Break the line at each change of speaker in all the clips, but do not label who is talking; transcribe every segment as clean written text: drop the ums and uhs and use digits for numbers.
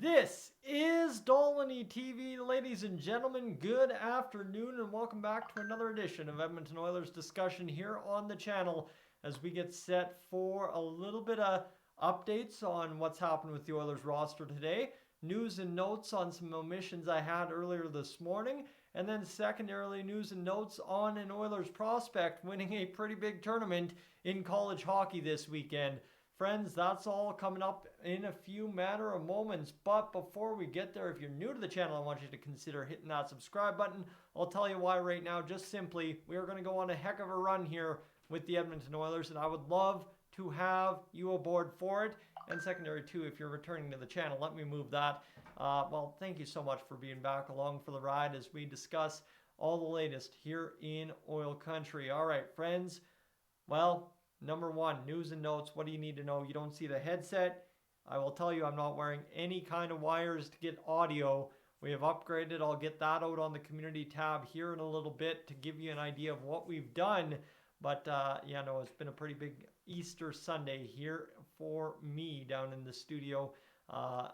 This is Dolynny TV. Ladies and gentlemen, good afternoon and welcome back to another edition of Edmonton Oilers discussion here on the channel as we get set for a little bit of updates on what's happened with the Oilers roster today, news and notes on some omissions I had earlier this morning, and then secondarily news and notes on an Oilers prospect winning a pretty big tournament in college hockey this weekend. Friends, that's all coming up in a few matter of moments. But before we get there, if you're new to the channel, I want you to consider hitting that subscribe button. I'll tell you why right now. Just simply, we are going to go on a heck of a run here with the Edmonton Oilers, and I would love to have you aboard for it. And secondary too, if you're returning to the channel, let me move that. Well, thank you so much for being back along for the ride as we discuss all the latest here in Oil Country. All right, friends. Well, number one, news and notes. What do you need to know? You don't see the headset. I will tell you I'm not wearing any kind of wires to get audio. We have upgraded. I'll get that out on the community tab here in a little bit to give you an idea of what we've done. But yeah, no, it's been a pretty big Easter Sunday here for me down in the studio.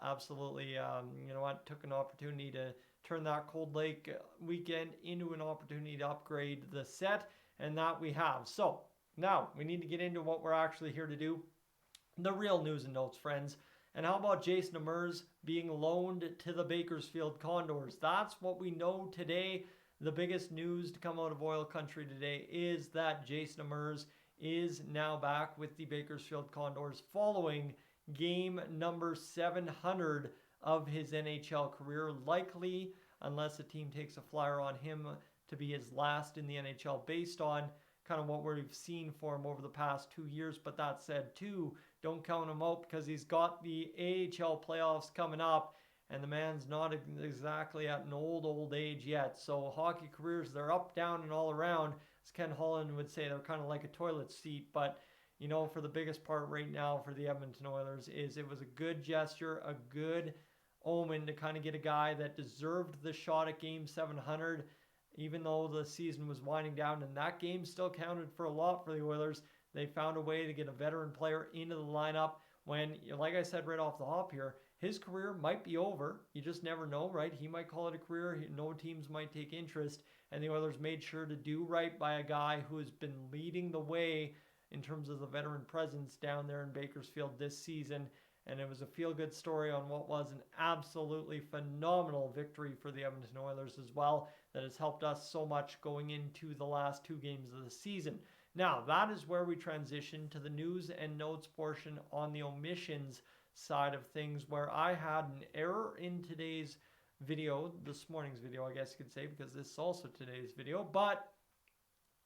Absolutely, you know what, took an opportunity to turn that Cold Lake weekend into an opportunity to upgrade the set, and that we have. So now, we need to get into what we're actually here to do. The real news and notes, friends. And how about Jason Demers being loaned to the Bakersfield Condors? That's what we know today. The biggest news to come out of Oil Country today is that Jason Demers is now back with the Bakersfield Condors following game number 700 of his NHL career. Likely, unless a team takes a flyer on him, to be his last in the NHL based on kind of what we've seen for him over the past 2 years. But that said, too, don't count him out because he's got the AHL playoffs coming up, and the man's not exactly at an old age yet. So hockey careers, they're up, down, and all around. As Ken Holland would say, they're kind of like a toilet seat. But, you know, for the biggest part right now for the Edmonton Oilers is it was a good gesture, a good omen to kind of get a guy that deserved the shot at game 700. Even though the season was winding down and that game still counted for a lot for the Oilers, they found a way to get a veteran player into the lineup when, like I said right off the hop here, his career might be over. You just never know, right? He might call it a career. No teams might take interest. And the Oilers made sure to do right by a guy who has been leading the way in terms of the veteran presence down there in Bakersfield this season. And it was a feel-good story on what was an absolutely phenomenal victory for the Edmonton Oilers as well that has helped us so much going into the last 2 games of the season. Now, that is where we transition to the news and notes portion on the omissions side of things, where I had an error in today's video, this morning's video, I guess you could say, because this is also today's video. But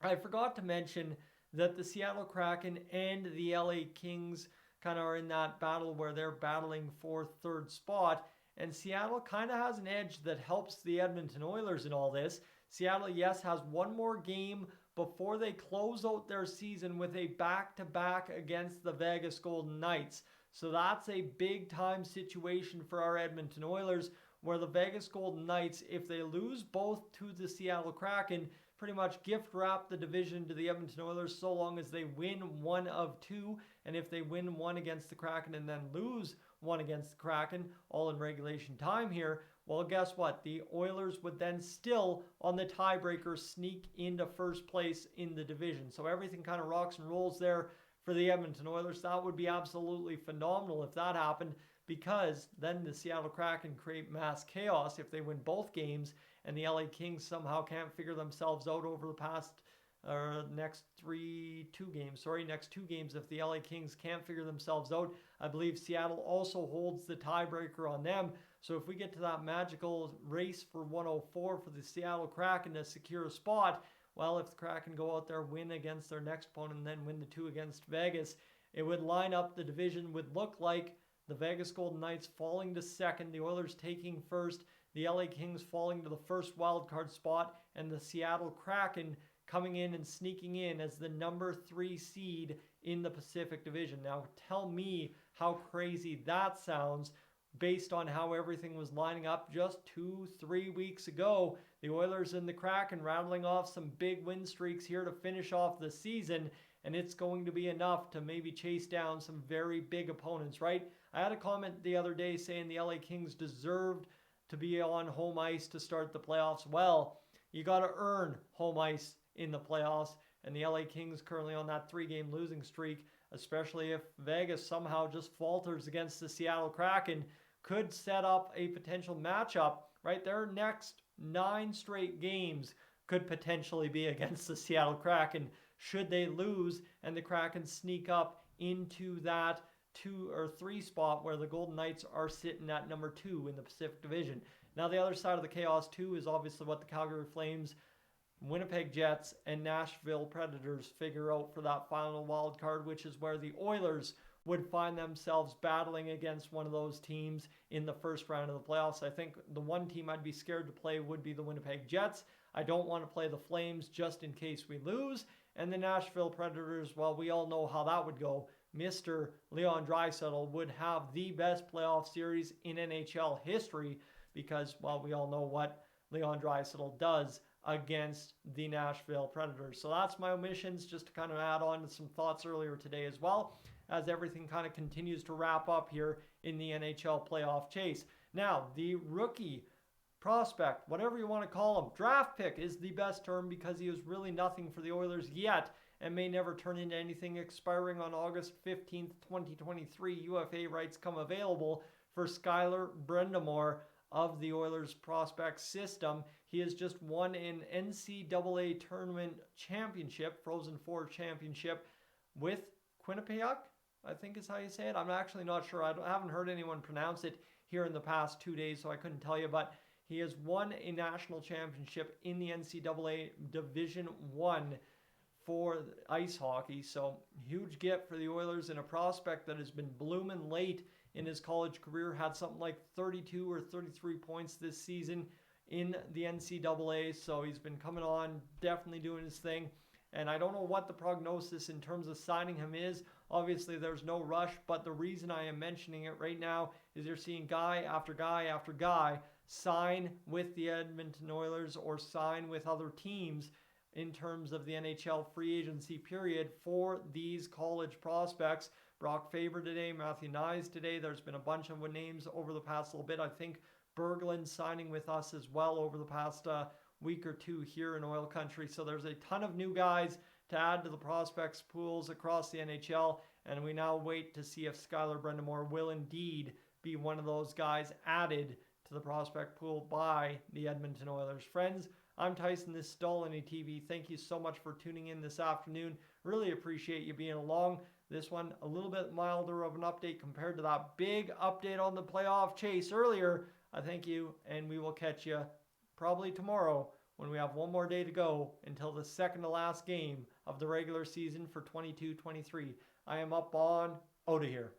I forgot to mention that the Seattle Kraken and the LA Kings kind of are in that battle where they're battling for 3rd spot. And Seattle kind of has an edge that helps the Edmonton Oilers in all this. Seattle, yes, has one more game before they close out their season with a back-to-back against the Vegas Golden Knights. So that's a big-time situation for our Edmonton Oilers, where the Vegas Golden Knights, if they lose both to the Seattle Kraken, pretty much gift wrap the division to the Edmonton Oilers so long as they win 1 of 2. And if they win 1 against the Kraken and then lose 1 against the Kraken, all in regulation time here, well, guess what? The Oilers would then still, on the tiebreaker, sneak into 1st place in the division. So everything kind of rocks and rolls there for the Edmonton Oilers. That would be absolutely phenomenal if that happened, because then the Seattle Kraken create mass chaos if they win both games, and the LA Kings somehow can't figure themselves out over the past next 2 games. If the LA Kings can't figure themselves out, I believe Seattle also holds the tiebreaker on them. So if we get to that magical race for 104 for the Seattle Kraken to secure a spot, well, if the Kraken go out there, win against their next opponent, and then win the 2 against Vegas, it would line up the division, would look like the Vegas Golden Knights falling to 2nd, the Oilers taking 1st, the LA Kings falling to the 1st wildcard spot, and the Seattle Kraken coming in and sneaking in as the number 3 seed in the Pacific Division. Now, tell me how crazy that sounds based on how everything was lining up just 2-3 weeks ago. The Oilers and the Kraken rattling off some big win streaks here to finish off the season, and it's going to be enough to maybe chase down some very big opponents, right? I had a comment the other day saying the LA Kings deserved to be on home ice to start the playoffs. Well, you got to earn home ice in the playoffs, and the LA Kings currently on that 3-game losing streak, especially if Vegas somehow just falters against the Seattle Kraken, could set up a potential matchup, right? Their next 9 straight games could potentially be against the Seattle Kraken should they lose and the Kraken sneak up into that 2 or 3 spot where the Golden Knights are sitting at number 2 in the Pacific Division. Now, the other side of the chaos, too, is obviously what the Calgary Flames, Winnipeg Jets, and Nashville Predators figure out for that final wild card, which is where the Oilers would find themselves battling against one of those teams in the first round of the playoffs. I think the one team I'd be scared to play would be the Winnipeg Jets. I don't want to play the Flames just in case we lose. And the Nashville Predators, well, we all know how that would go. Mr. Leon Draisaitl would have the best playoff series in NHL history because, well, we all know what Leon Draisaitl does against the Nashville Predators. So that's my omissions, just to kind of add on to some thoughts earlier today as well, as everything kind of continues to wrap up here in the NHL playoff chase. Now, the rookie prospect, whatever you want to call him, draft pick is the best term because he was really nothing for the Oilers yet and may never turn into anything. Expiring on August 15th, 2023, UFA rights come available for Skylar Brind'Amour of the Oilers prospect system. He has just won an NCAA tournament championship, Frozen Four championship, with Quinnipiac, I think is how you say it. I'm actually not sure. I haven't heard anyone pronounce it here in the past 2 days, so I couldn't tell you, but he has won a national championship in the NCAA Division I for ice hockey. So huge get for the Oilers, and a prospect that has been blooming late in his college career. Had something like 32 or 33 points this season in the NCAA. So he's been coming on, definitely doing his thing. And I don't know what the prognosis in terms of signing him is. Obviously, there's no rush, but the reason I am mentioning it right now is you're seeing guy after guy after guy sign with the Edmonton Oilers or sign with other teams in terms of the NHL free agency period for these college prospects. Brock Faber today, Matthew Nyes today. There's been a bunch of names over the past little bit. I think Berglund signing with us as well over the past week or two here in Oil Country. So there's a ton of new guys to add to the prospects pools across the NHL. And we now wait to see if Skylar Brind'Amour will indeed be one of those guys added to the prospect pool by the Edmonton Oilers. Friends, I'm Tyson. This is Dolynny TV. Thank you so much for tuning in this afternoon. Really appreciate you being along. This one a little bit milder of an update compared to that big update on the playoff chase earlier. I thank you, and we will catch you probably tomorrow when we have one more day to go until the second to last game of the regular season for 22-23. I am up on out of here.